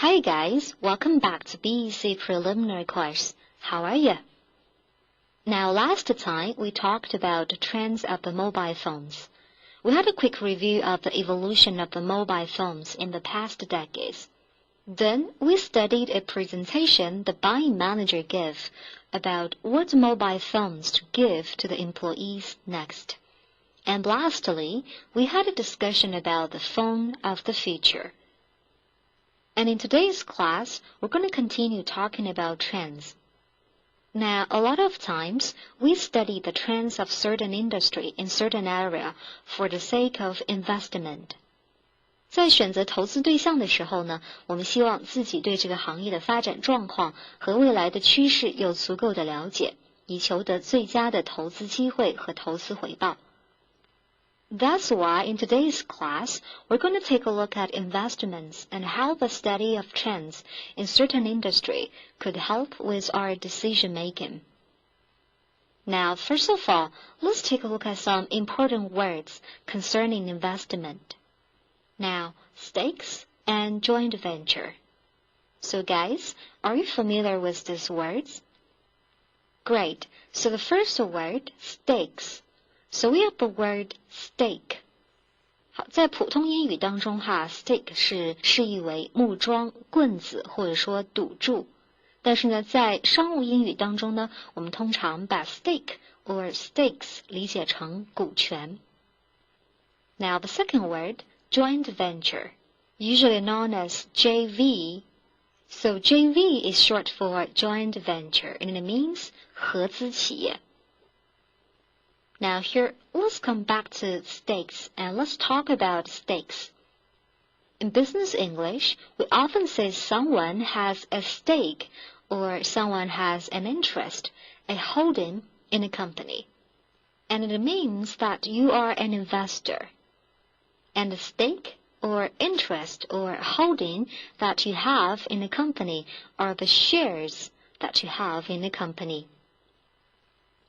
Hi guys, welcome back to BEC preliminary course. How are you? Now last time we talked about the trends of the mobile phones. We had a quick review of the evolution of the mobile phones in the past decades. Then we studied a presentation the buying manager gave about what mobile phones to give to the employees next. And lastly, we had a discussion about the phone of the future. And in today's class, we're going to continue talking about trends. Now, a lot of times, we study the trends of certain industry in certain area for the sake of investment. 在选择投资对象的时候呢，我们希望自己对这个行业的发展状况和未来的趋势有足够的了解，以求得最佳的投资机会和投资回报。That's why in today's class, we're going to take a look at investments and how the study of trends in certain industry could help with our decision making. Now, first of all, let's take a look at some important words concerning investment. Now, stakes and joint venture. So guys, are you familiar with these words? Great. So the first word, stakes.So we have the word stake. 好，在普通英语当中stake 是释义为木桩、棍子或者说赌注。但是呢，在商务英语当中呢，我们通常把 stake or stakes 理解成股权。Now the second word, joint venture, usually known as JV. So JV is short for joint venture and it means 合资企业。Now here, let's come back to stakes and let's talk about stakes. In business English, we often say someone has a stake or someone has an interest, a holding in a company. And it means that you are an investor. And the stake or interest or holding that you have in a company are the shares that you have in a company.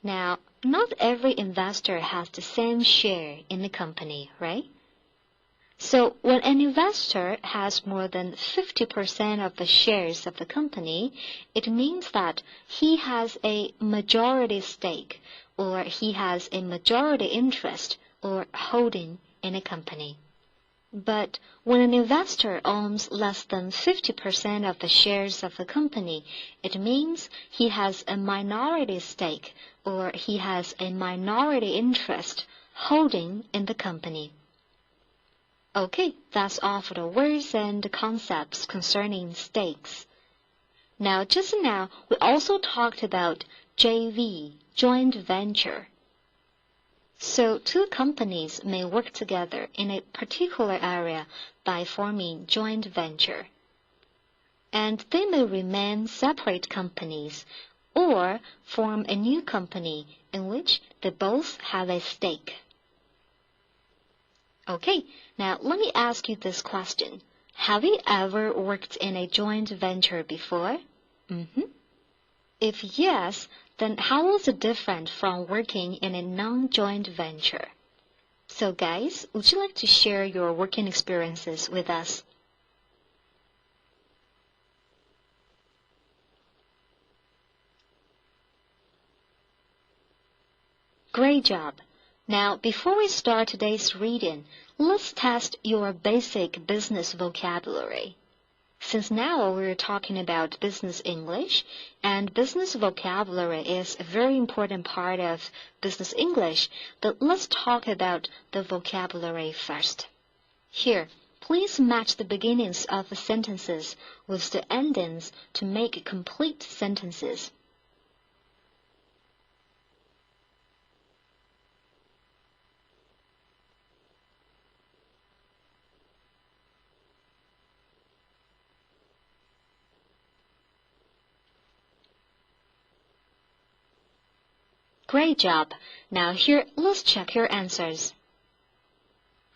Now, not every investor has the same share in the company, right? So when an investor has more than 50% of the shares of the company, it means that he has a majority stake or he has a majority interest or holding in a company. But when an investor owns less than 50% of the shares of the company, it means he has a minority stake or he has a minority interest holding in the company. Okay, that's all for the words and concepts concerning stakes. Now, just now, we also talked about JV, joint venture. So two companies may work together in a particular area by forming joint venture. And they may remain separate companies or form a new company in which they both have a stake. Okay, now let me ask you this question. Have you ever worked in a joint venture before? If yes, then how is it different from working in a non-joint venture? So guys, would you like to share your working experiences with us? Great job! Now, before we start today's reading, let's test your basic business vocabulary. Since now we're talking about business English, and business vocabulary is a very important part of business English, but let's talk about the vocabulary first. Here, please match the beginnings of the sentences with the endings to make complete sentences. Great job! Now here, let's check your answers.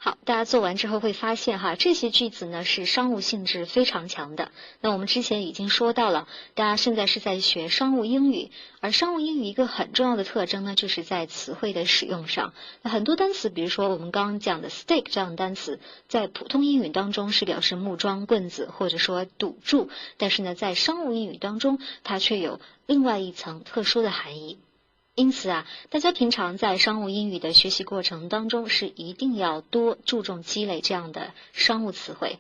好，大家做完之后会发现哈，这些句子呢是商务性质非常强的。那我们之前已经说到了，大家现在是在学商务英语，而商务英语一个很重要的特征呢，就是在词汇的使用上。那很多单词，比如说我们刚刚讲的 stake 这样的单词，在普通英语当中是表示木桩、棍子或者说堵住，但是呢，在商务英语当中，它却有另外一层特殊的含义。因此啊，大家平常在商务英语的学习过程当中是一定要多注重积累这样的商务词汇。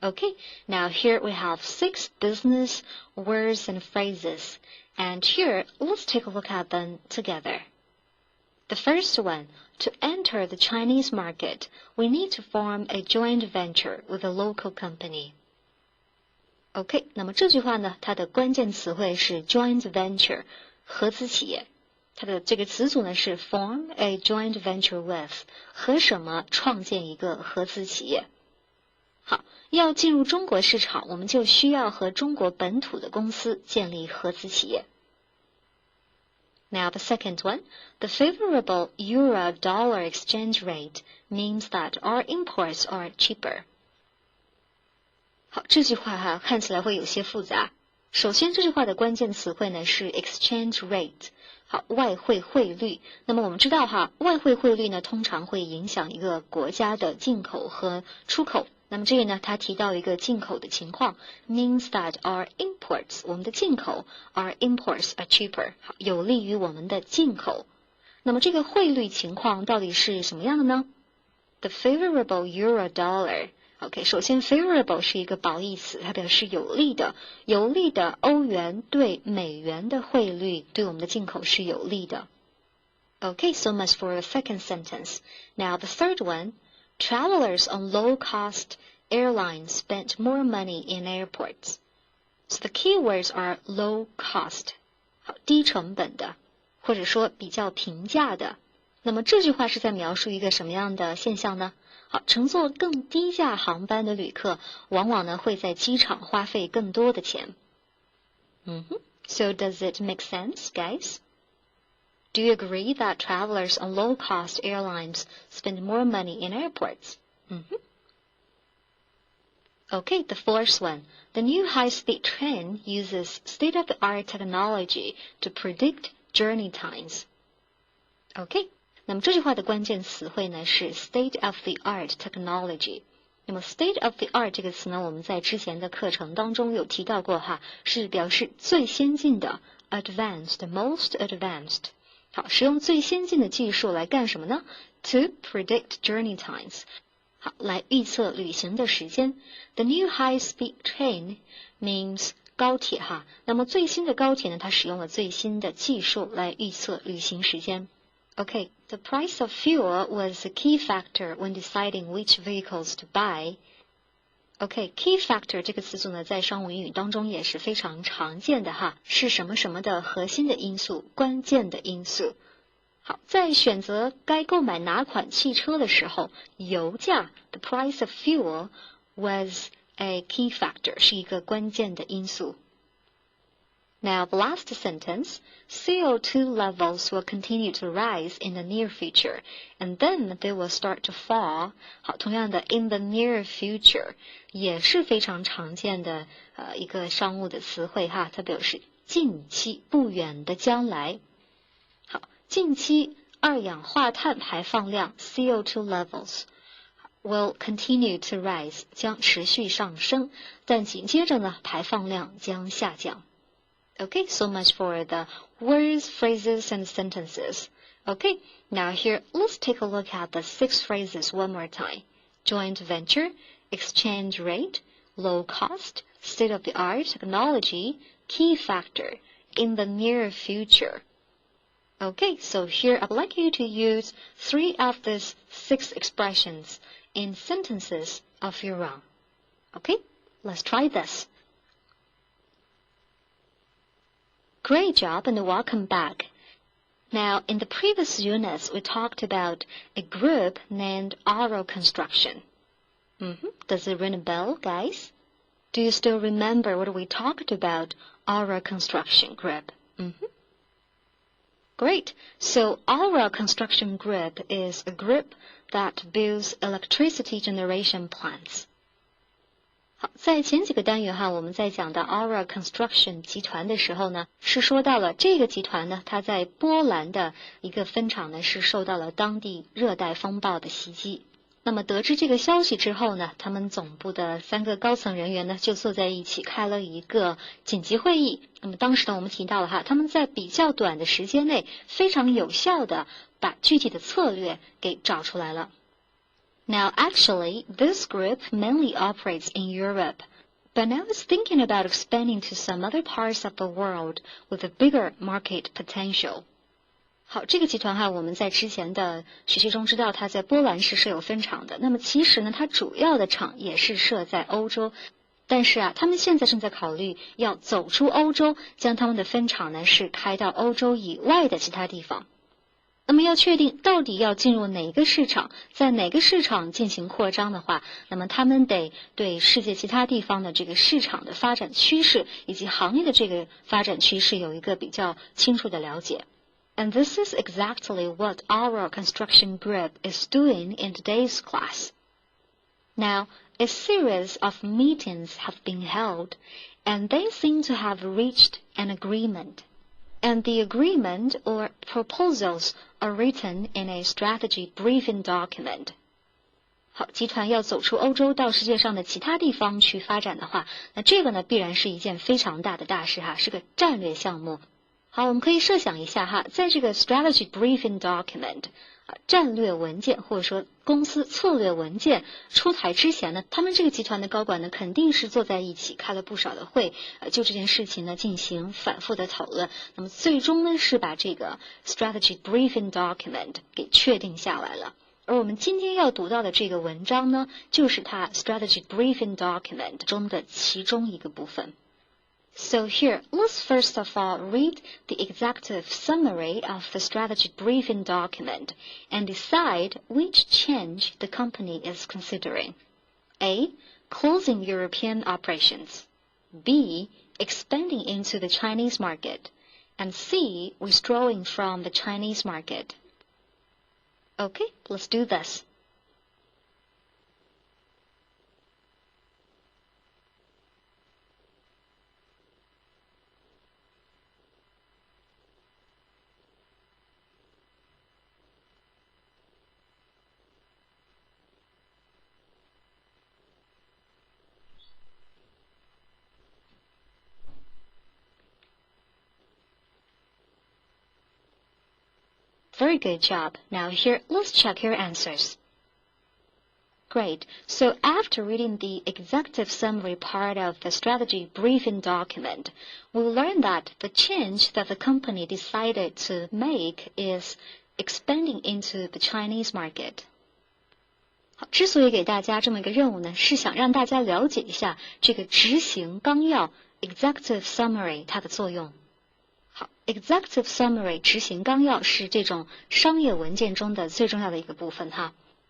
Okay, now here we have 6 business words and phrases, and here let's take a look at them together. The first one, to enter the Chinese market, we need to form a joint venture with a local company. Okay, 那么这句话呢，它的关键词汇是 joint venture, 合资企业。它的这个词组呢是 form a joint venture with， 和什么创建一个合资企业。好，要进入中国市场，我们就需要和中国本土的公司建立合资企业。Now the second one, the favorable euro-dollar exchange rate means that our imports are cheaper. 好，这句话看起来会有些复杂。首先，这句话的关键词汇呢是 exchange rate。好，外汇汇率。那么我们知道外汇汇率呢，通常会影响一个国家的进口和出口。那么这里呢，它提到一个进口的情况 ，means that our imports， 我们的进口 our imports are cheaper， 好，有利于我们的进口。那么这个汇率情况到底是什么样的呢 ？The favorable euro-dollar。OK， 首先 favorable 是一个褒义词，它表示有利的。有利的欧元对美元的汇率对我们的进口是有利的。Okay, so much for the second sentence. Now the third one, travelers on low-cost airlines spent more money in airports. So the key words are low cost， 好，低成本的，或者说比较平价的。那么这句话是在描述一个什么样的现象呢？好，乘坐更低价航班的旅客，往往呢会在机场花费更多的钱。So does it make sense, guys? Do you agree that travelers on low-cost airlines spend more money in airports? Okay, the fourth one. The new high-speed train uses state-of-the-art technology to predict journey times. Okay.那么这句话的关键词汇呢是 state of the art technology。那么 state of the art 这个词呢，我们在之前的课程当中有提到过是表示最先进的 advanced, most advanced。好，使用最先进的技术来干什么呢 ？To predict journey times。好，来预测旅行的时间。The new high-speed train means 高铁那么最新的高铁呢，它使用了最新的技术来预测旅行时间。Okay, the price of fuel was a key factor when deciding which vehicles to buy. Okay, key factor 这个词组呢，在商务英语当中也是非常常见的是什么什么的核心的因素，关键的因素。好，在选择该购买哪款汽车的时候，油价 the price of fuel was a key factor 是一个关键的因素。Now, the last sentence, CO2 levels will continue to rise in the near future, and then they will start to fall. 好，同样的 in the near future 也是非常常见的一个商务的词汇它表示近期不远的将来。好，近期二氧化碳排放量 CO2 levels will continue to rise 将持续上升，但紧接着呢，排放量将下降。Okay, so much for the words, phrases, and sentences. Okay, now here, let's take a look at the 6 phrases one more time. Joint venture, exchange rate, low cost, state-of-the-art technology, key factor, in the near future. Okay, so here I'd like you to use 3 of these 6 expressions in sentences of your own. Okay, let's try this. Great job and welcome back. Now, in the previous units, we talked about a group named Oral Construction. Does it ring a bell, guys? Do you still remember what we talked about Oral Construction Group? Great. So, Oral Construction Group is a group that builds electricity generation plants. 好，在前几个单元我们在讲到 Aura Construction 集团的时候呢，是说到了这个集团呢，它在波兰的一个分厂呢，是受到了当地热带风暴的袭击。那么得知这个消息之后呢，他们总部的3个高层人员呢，就坐在一起开了一个紧急会议。那么当时呢，我们提到了他们在比较短的时间内非常有效的把具体的策略给找出来了。Now actually, this group mainly operates in Europe, but now it's thinking about expanding to some other parts of the world with a bigger market potential. 好，这个集团我们在之前的学习中知道它在波兰是设有分厂的，那么其实呢，它主要的厂也是设在欧洲，但是他们现在正在考虑要走出欧洲，将他们的分厂呢是开到欧洲以外的其他地方。那么要确定到底要进入哪个市场，在哪个市场进行扩张的话，那么他们得对世界其他地方的这个市场的发展趋势以及行业的这个发展趋势有一个比较清楚的了解。And this is exactly what our construction group is doing in today's class. Now, a series of meetings have been held, and they seem to have reached an agreement. And the agreement or proposals are written in a strategy briefing document. 好，集团要走出欧洲到世界上的其他地方去发展的话，那这个呢必然是一件非常大的大事是个战略项目。好，我们可以设想一下在这个 strategy briefing document 战略文件或者说公司策略文件出台之前呢，他们这个集团的高管呢肯定是坐在一起开了不少的会，就这件事情呢进行反复的讨论，那么最终呢是把这个 strategy briefing document 给确定下来了。而我们今天要读到的这个文章呢，就是它 strategy briefing document 中的其中一个部分。So here, let's first of all read the executive summary of the strategy briefing document and decide which change the company is considering. A. Closing European operations. B. Expanding into the Chinese market. And C. Withdrawing from the Chinese market. Okay, let's do this. Very good job. Now here, let's check your answers. Great. So after reading the executive summary part of the strategy briefing document, we learned that the change that the company decided to make is expanding into the Chinese market. 好，之所以给大家这么一个任务呢，是想让大家了解一下这个执行纲要 executive summary 它的作用。好 ，executive summary 执行纲要是这种商业文件中的最重要的一个部分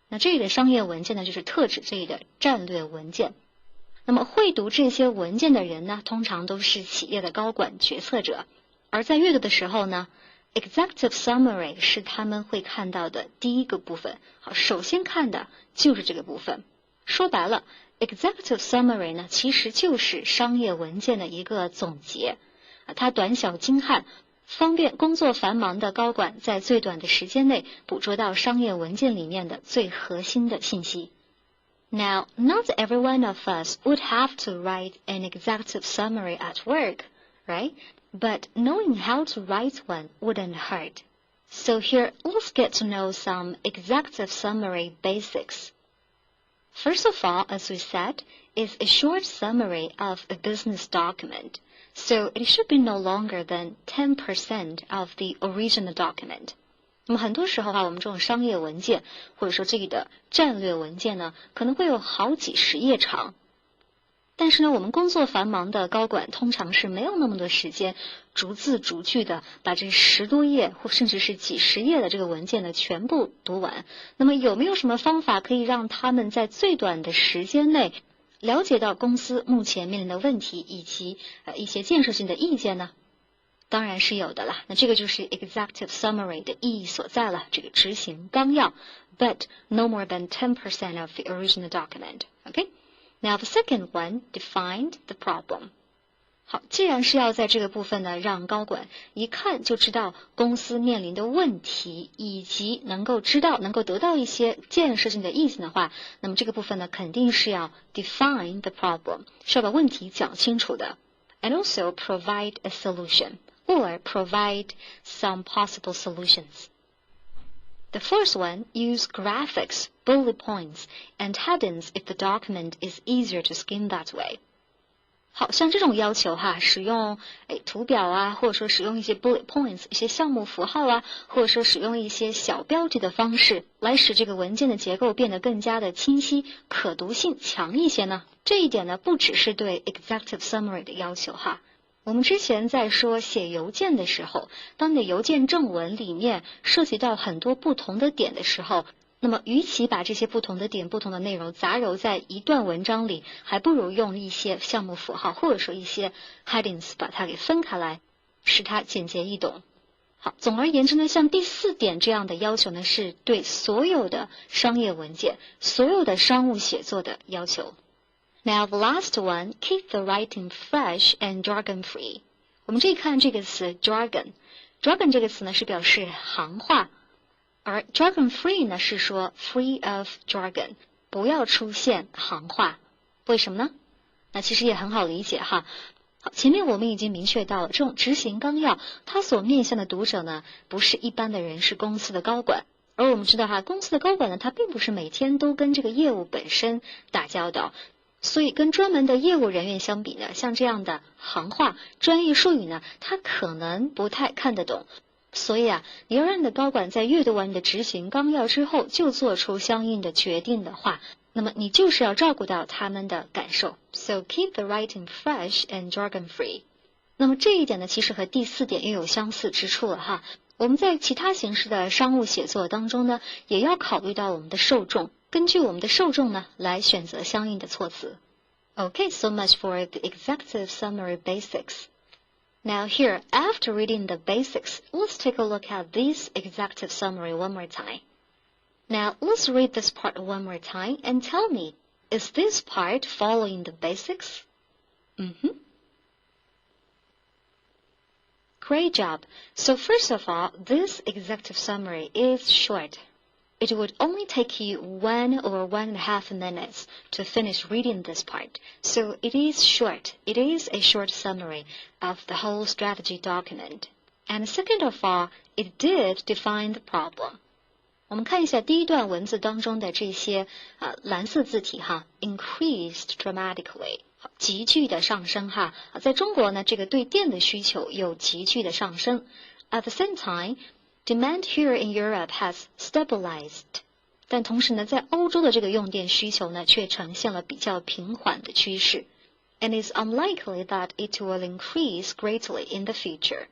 那这里的商业文件呢，就是特指这里的战略文件。那么会读这些文件的人呢，通常都是企业的高管决策者。而在阅读的时候呢 ，executive summary 是他们会看到的第一个部分。好，首先看的就是这个部分。说白了 ，executive summary 呢，其实就是商业文件的一个总结。它短小精悍，方便工作繁忙的高管在最短的时间内捕捉到商业文件里面的最核心的信息。Now, not every one of us would have to write an executive summary at work, right? But knowing how to write one wouldn't hurt. So here, let's get to know some executive summary basics. First of all, as we said, is a short summary of a business document.So it should be no longer than 10% of the original document. 那么很多时候我们这种商业文件或者说这里的战略文件呢，可能会有好几十页长。但是呢，我们工作繁忙的高管通常是没有那么多时间逐字逐句的把这10多页或甚至是几十页的这个文件呢全部读完。那么有没有什么方法可以让他们在最短的时间内了解到公司目前面临的问题以及一些建设性的意见呢当然是有的啦，那这个就是 executive summary 的意义所在了，这个执行纲要 but no more than 10% of the original document. Okay? Now the second one defined the problem. 好，既然是要在这个部分呢，让高管一看就知道公司面临的问题，以及能够得到一些建设性的意见的话，那么这个部分呢，肯定是要 define the problem， 是要把问题讲清楚的 ，and also provide a solution or provide some possible solutions. The first one, use graphics, bullet points, and headings if the document is easier to skim that way. 好像这种要求哈，使用图表啊，或者说使用一些 bullet points 一些项目符号啊，或者说使用一些小标记的方式，来使这个文件的结构变得更加的清晰，可读性强一些呢。这一点呢，不只是对 executive summary 的要求哈。我们之前在说写邮件的时候，当你的邮件正文里面涉及到很多不同的点的时候，那么与其把这些不同的点、不同的内容杂糅在一段文章里，还不如用一些项目符号或者说一些 headings 把它给分开来，使它简洁易懂。好，总而言之呢，像第4点这样的要求呢，是对所有的商业文件、所有的商务写作的要求。Now the last one, keep the writing fresh and jargon-free. 我们这里看这个词 jargon 这个词呢是表示行话，而 jargon-free 呢是说 free of jargon， 不要出现行话。为什么呢？那其实也很好理解哈。好，前面我们已经明确到了，这种执行纲要它所面向的读者呢，不是一般的人，是公司的高管。而我们知道哈，公司的高管呢，他并不是每天都跟这个业务本身打交道。所以跟专门的业务人员相比呢，像这样的行话、专业术语呢，他可能不太看得懂。所以啊，你要让你的高管在阅读完你的执行纲要之后就做出相应的决定的话，那么你就是要照顾到他们的感受。So keep the writing fresh and jargon free. 那么这一点呢，其实和第4点又有相似之处了哈。我们在其他形式的商务写作当中呢，也要考虑到我们的受众，根据我们的受众呢，来选择相应的措辞。Okay, so much for the executive summary basics. Now here, after reading the basics, let's take a look at this executive summary one more time. Now, let's read this part one more time and tell me, is this part following the basics? Great job. So first of all, this executive summary is short. It would only take you 1 or 1.5 minutes to finish reading this part. So it is short. It is a short summary of the whole strategy document. And second of all, it did define the problem. 我们看一下第一段文字当中的这些蓝色字体哈 ，increased dramatically， 急剧的上升哈。在中国呢，这个对电的需求有急剧的上升。At the same time,Demand here in Europe has stabilized. 但同时呢，在欧洲的这个用电需求呢，却呈现了比较平缓的趋势。And it's unlikely that it will increase greatly in the future.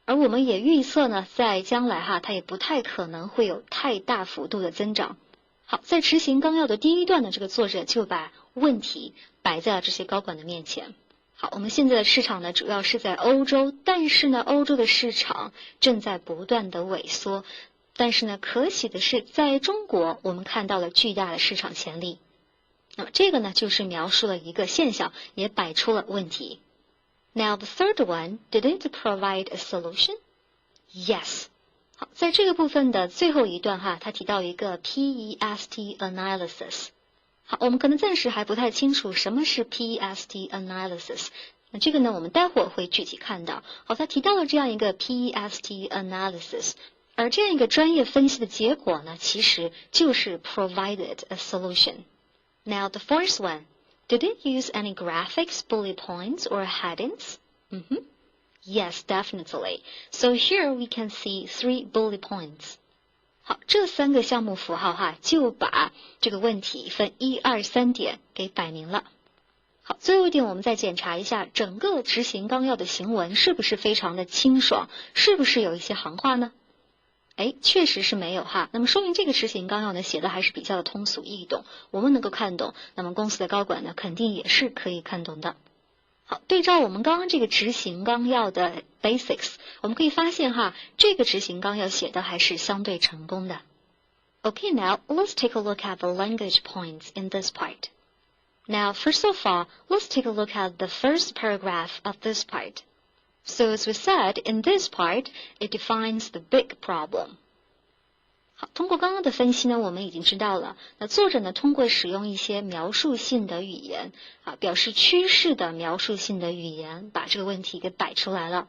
而我们也预测呢，在将来哈，它也不太可能会有太大幅度的增长。好，在执行纲要的第一段呢，这个作者就把问题摆在了这些高管的面前。好，我们现在的市场呢，主要是在欧洲，但是呢，欧洲的市场正在不断的萎缩。但是呢，可喜的是，在中国，我们看到了巨大的市场潜力。那么这个呢，就是描述了一个现象，也摆出了问题。Now the third one, did it provide a solution? Yes. 好，在这个部分的最后一段哈，他提到一个 PEST analysis。好，我们可能暂时还不太清楚什么是 PEST analysis。那这个呢，我们待会儿会具体看到。好，他提到了这样一个 PEST analysis， 而这样一个专业分析的结果呢，其实就是 provided a solution. Now the first one, did it use any graphics, bullet points, or headings? Yes, definitely. So here we can see 3 bullet points. 好，这3个项目符号哈，就把这个问题分1、2、3点给摆明了。好，最后一点我们再检查一下整个执行纲要的行文是不是非常的清爽，是不是有一些行话呢？确实是没有哈。那么说明这个执行纲要呢写的还是比较的通俗易懂，我们能够看懂，那么公司的高管呢肯定也是可以看懂的。好，对照我们刚刚这个执行纲要的 basics， 我们可以发现哈，这个执行纲要写的还是相对成功的。Okay, now let's take a look at the language points in this part. Now, first of all, let's take a look at the first paragraph of this part. So as we said, in this part, it defines the big problem. 好，通过刚刚的分析呢，我们已经知道了，那作者呢，通过使用一些描述性的语言，表示趋势的描述性的语言，把这个问题给摆出来了。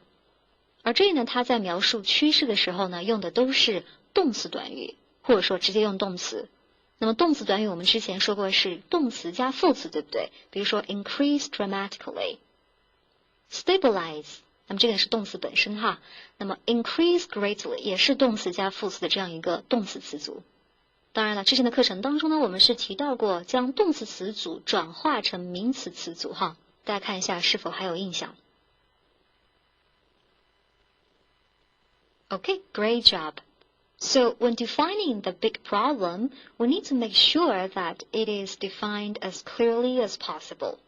而这里呢，他在描述趋势的时候呢，用的都是动词短语，或者说直接用动词。那么动词短语我们之前说过是动词加副词，对不对？比如说 increase dramatically、stabilize。那么这个是动词本身哈，那么 increase greatly 也是动词加副词的这样一个动词词组。当然了，之前的课程当中呢，我们是提到过将动词词组转化成名词词组哈，大家看一下是否还有印象。Okay, great job. So when defining the big problem, we need to make sure that it is defined as clearly as possible.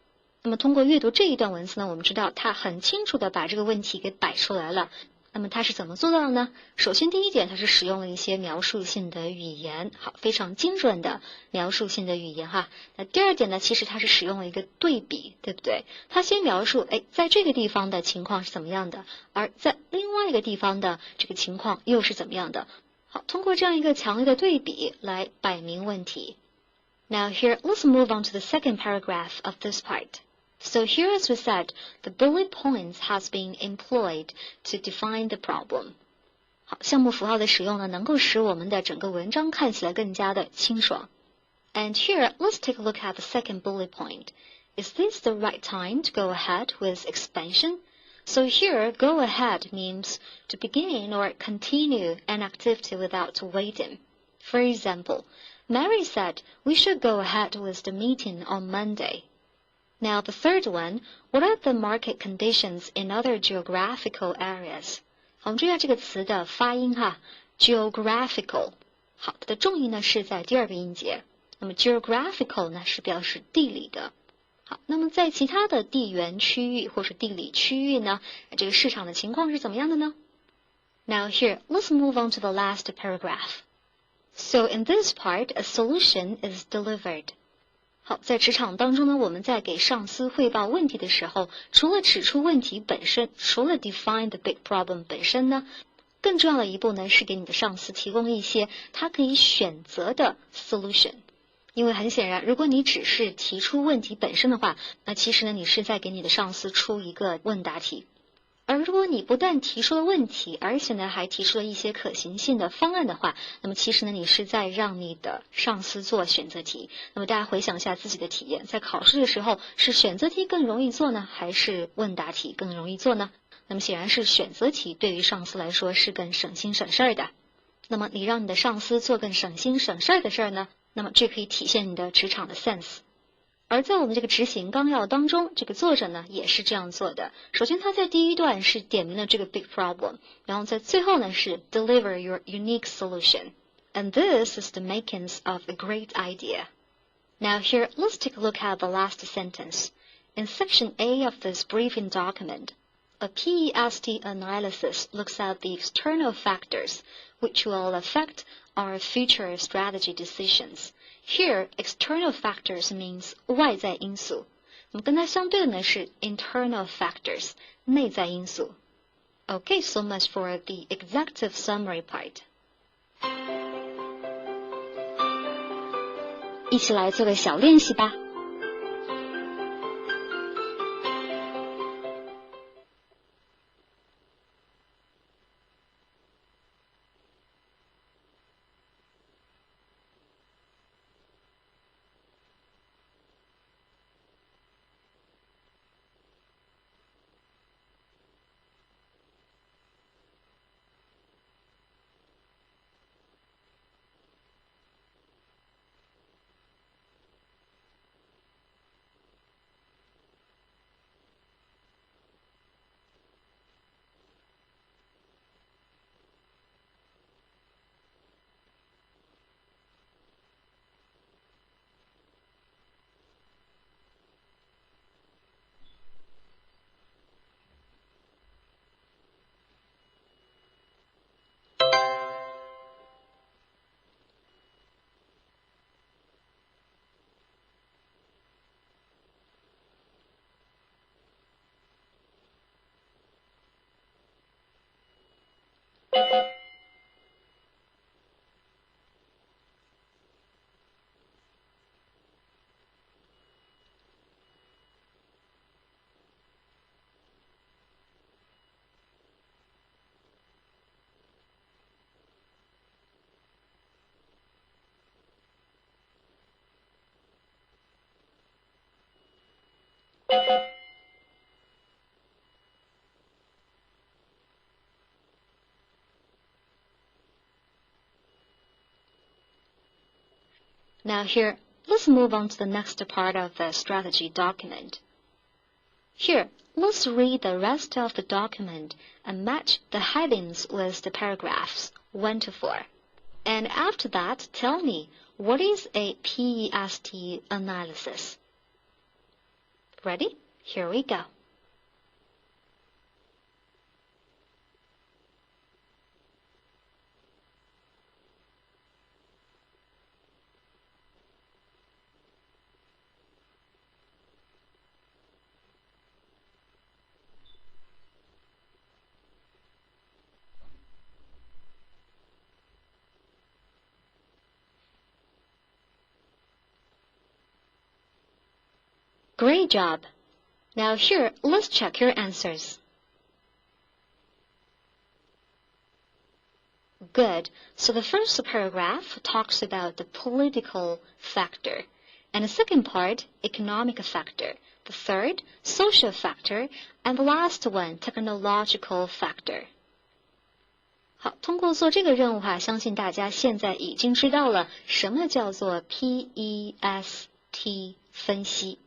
那么通过阅读这一段文字呢，我们知道他很清楚的把这个问题给摆出来了。那么他是怎么做到的呢？首先第一点，他是使用了一些描述性的语言，好，非常精准的描述性的语言哈。那第二点呢，其实他是使用了一个对比，对不对？他先描述，在这个地方的情况是怎么样的，而在另外一个地方的这个情况又是怎么样的。好，通过这样一个强烈的对比来摆明问题。Now here, let's move on to the second paragraph of this part.So here, as we said, the bullet points has been employed to define the problem. 好，项目符号的使用呢，能够使我们的整个文章看起来更加的清爽。And here, let's take a look at the second bullet point. Is this the right time to go ahead with expansion? So here, go ahead means to begin or continue an activity without waiting. For example, Mary said we should go ahead with the meeting on Monday.Now the third one, what are the market conditions in other geographical areas? 好，我们注意一下这个词的发音哈 ，geographical。好，它的重音呢是在第二个音节。那么 geographical 呢是表示地理的。好，那么在其他的地缘区域或是地理区域呢，这个市场的情况是怎么样的呢？ Now here, let's move on to the last paragraph. So in this part, a solution is delivered.好，在职场当中呢，我们在给上司汇报问题的时候，除了指出问题本身，除了 define the big problem 本身呢，更重要的一步呢是给你的上司提供一些他可以选择的 solution。因为很显然，如果你只是提出问题本身的话，那其实呢你是在给你的上司出一个问答题。而如果你不但提出了问题，而且呢还提出了一些可行性的方案的话，那么其实呢你是在让你的上司做选择题。那么大家回想一下自己的体验，在考试的时候是选择题更容易做呢，还是问答题更容易做呢？那么显然是选择题对于上司来说是更省心省事儿的。那么你让你的上司做更省心省事儿的事儿呢，那么这可以体现你的职场的 sense。而在我们这个执行纲要当中，这个作者呢也是这样做的。首先他在第一段是点明了这个 big problem， 然后在最后呢是 deliver your unique solution. And this is the makings of a great idea. Now here, let's take a look at the last sentence. In section A of this briefing document, a PEST analysis looks at the external factors which will affect our future strategy decisions.Here, external factors means 外在因素。那么跟它相对的呢是 internal factors 内在因素。Okay, so much for the executive summary part. 一起来做个小练习吧。Now here, let's move on to the next part of the strategy document. Here, let's read the rest of the document and match the headings with the paragraphs 1 to 4. And after that, tell me, what is a PEST analysis? Ready? Here we go. Great job! Now here, let's check your answers. Good. So the first paragraph talks about the political factor, and the second part, economic factor, the third, social factor, and the last one, technological factor. 好，通过做这个任务相信大家现在已经知道了什么叫做 PEST 分析。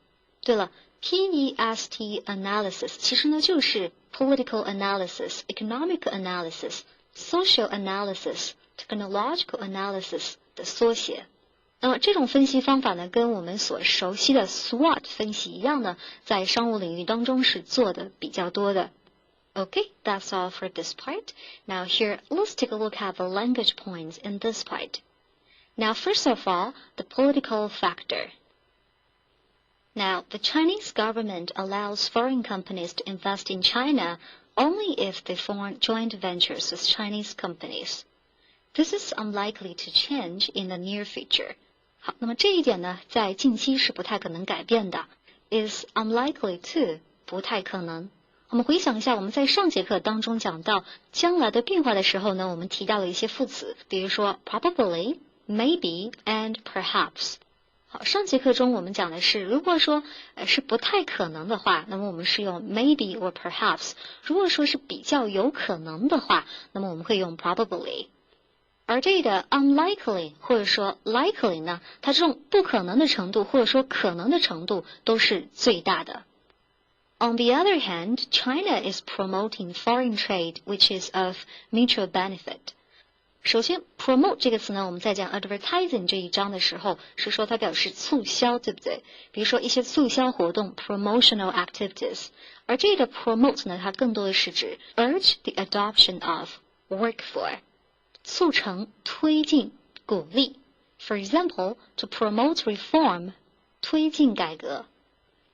对了 ，PEST analysis 其实呢就是 political analysis、economic analysis、social analysis、technological analysis 的缩写。那么这种分析方法呢，跟我们所熟悉的 SWOT 分析一样呢，在商务领域当中是做的比较多的。Okay, that's all for this part. Now here, let's take a look at the language points in this part. Now, first of all, the political factor. Now, the Chinese government allows foreign companies to invest in China only if they form joint ventures with Chinese companies. This is unlikely to change in the near future. 好，那么这一点呢，在近期是不太可能改变的。Is unlikely to 不太可能。我们回想一下，我们在上节课当中讲到将来的变化的时候呢，我们提到了一些副词，比如说 probably、maybe and perhaps。好，上节课中我们讲的是，如果说是不太可能的话，那么我们是用 maybe or perhaps；如果说是比较有可能的话，那么我们会用 probably。而这个 unlikely 或者说 likely 呢，它这种不可能的程度或者说可能的程度都是最大的。On the other hand, China is promoting foreign trade, which is of mutual benefit. 首先 promote 这个词呢，我们在讲 advertising 这一章的时候，是说它表示促销，对不对？比如说一些促销活动 promotional activities。而这个 promote 呢，它更多的是指 urge the adoption of、work for， 促成、推进、鼓励。For example, to promote reform， 推进改革。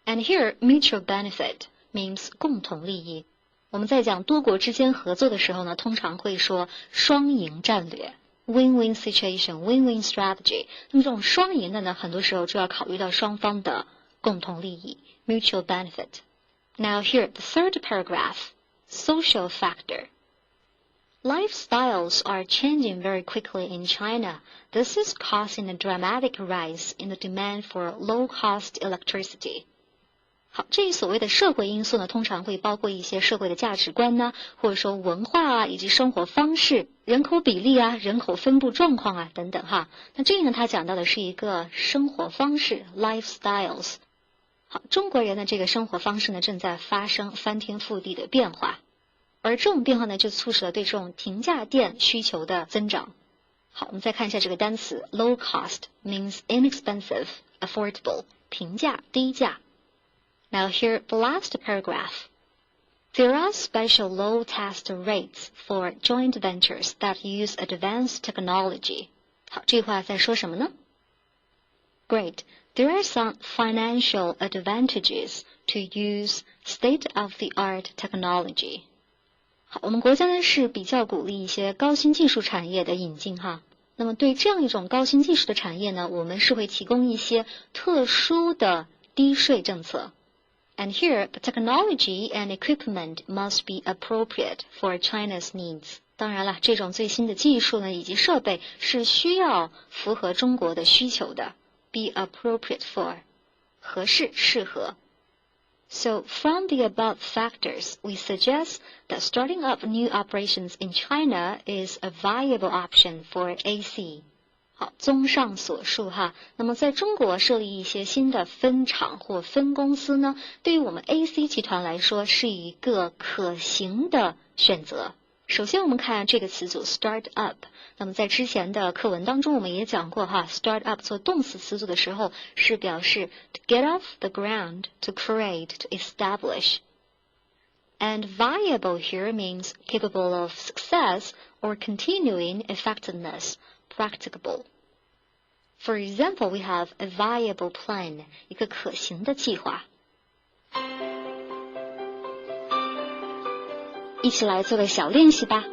And here, mutual benefit means 共同利益。我们在讲多国之间合作的时候呢，通常会说双赢战略 ，win-win situation、win-win strategy。那么这种双赢的呢，很多时候就要考虑到双方的共同利益 ，mutual benefit。Now here, the third paragraph, social factor. Lifestyles are changing very quickly in China. This is causing a dramatic rise in the demand for low-cost electricity. 好，这一所谓的社会因素呢，通常会包括一些社会的价值观呢，或者说文化以及生活方式、人口比例人口分布状况等等哈。那这里呢，它讲到的是一个生活方式 lifestyles。好，中国人的这个生活方式呢，正在发生翻天覆地的变化，而这种变化呢，就促使了对这种平价店需求的增长。好，我们再看一下这个单词 low cost means inexpensive, affordable， 平价、低价。Now here, the last paragraph. There are special low test rates for joint ventures that use advanced technology. 好，这句话在说什么呢？ Great. There are some financial advantages to use state-of-the-art technology. 好，我们国家呢是比较鼓励一些高新技术产业的引进哈。那么对这样一种高新技术的产业呢，我们是会提供一些特殊的低税政策。And here, the technology and equipment must be appropriate for China's needs. 当然了，这种最新的技术呢以及设备是需要符合中国的需求的。Be appropriate for 合适适合。So from the above factors, we suggest that starting up new operations in China is a viable option for AC. 好，综上所述哈，那么在中国设立一些新的分厂或分公司呢，对于我们 AC 集团来说是一个可行的选择。首先我们看这个词组 start up， 那么在之前的课文当中我们也讲过哈 ，start up 做动词词组的时候是表示 to get off the ground, to create, to establish. And viable here means capable of success or continuing effectiveness, practicable. For example, we have a viable plan, 一个可行的计划。一起来做个小练习吧。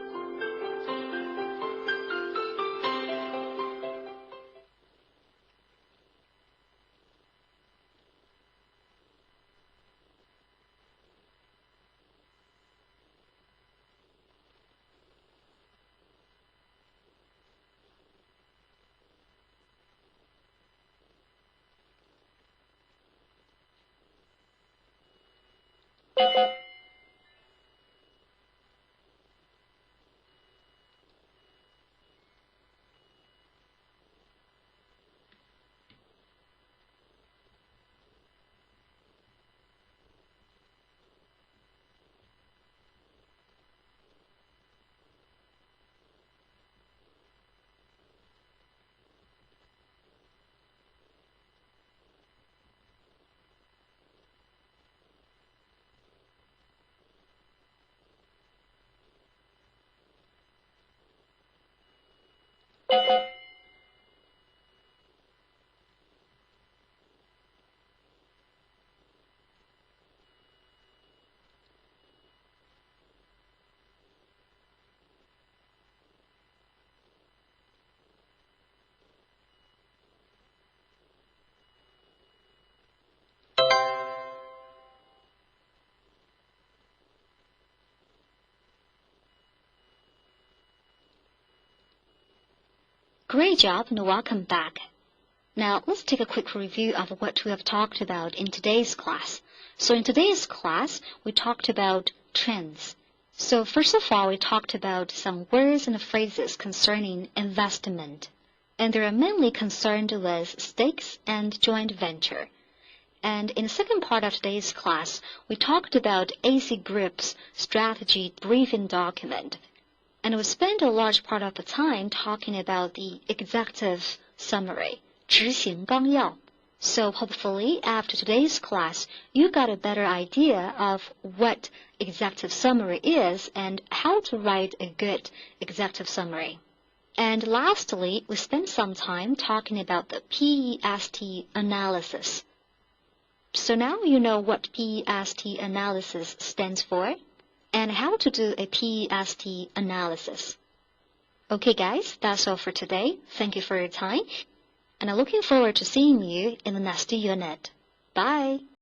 Great job and welcome back. Now let's take a quick review of what we have talked about in today's class. So in today's class, we talked about trends. So first of all, we talked about some words and phrases concerning investment. And they are mainly concerned with stakes and joint venture. And in the second part of today's class, we talked about AC Group's strategy briefing document. And we spent a large part of the time talking about the executive summary, 执行纲要. So hopefully after today's class, you got a better idea of what executive summary is and how to write a good executive summary. And lastly, we spent some time talking about the PEST analysis. So now you know what PEST analysis stands for and how to do a PEST analysis. Okay guys, that's all for today. Thank you for your time, and I'm looking forward to seeing you in the next unit. Bye!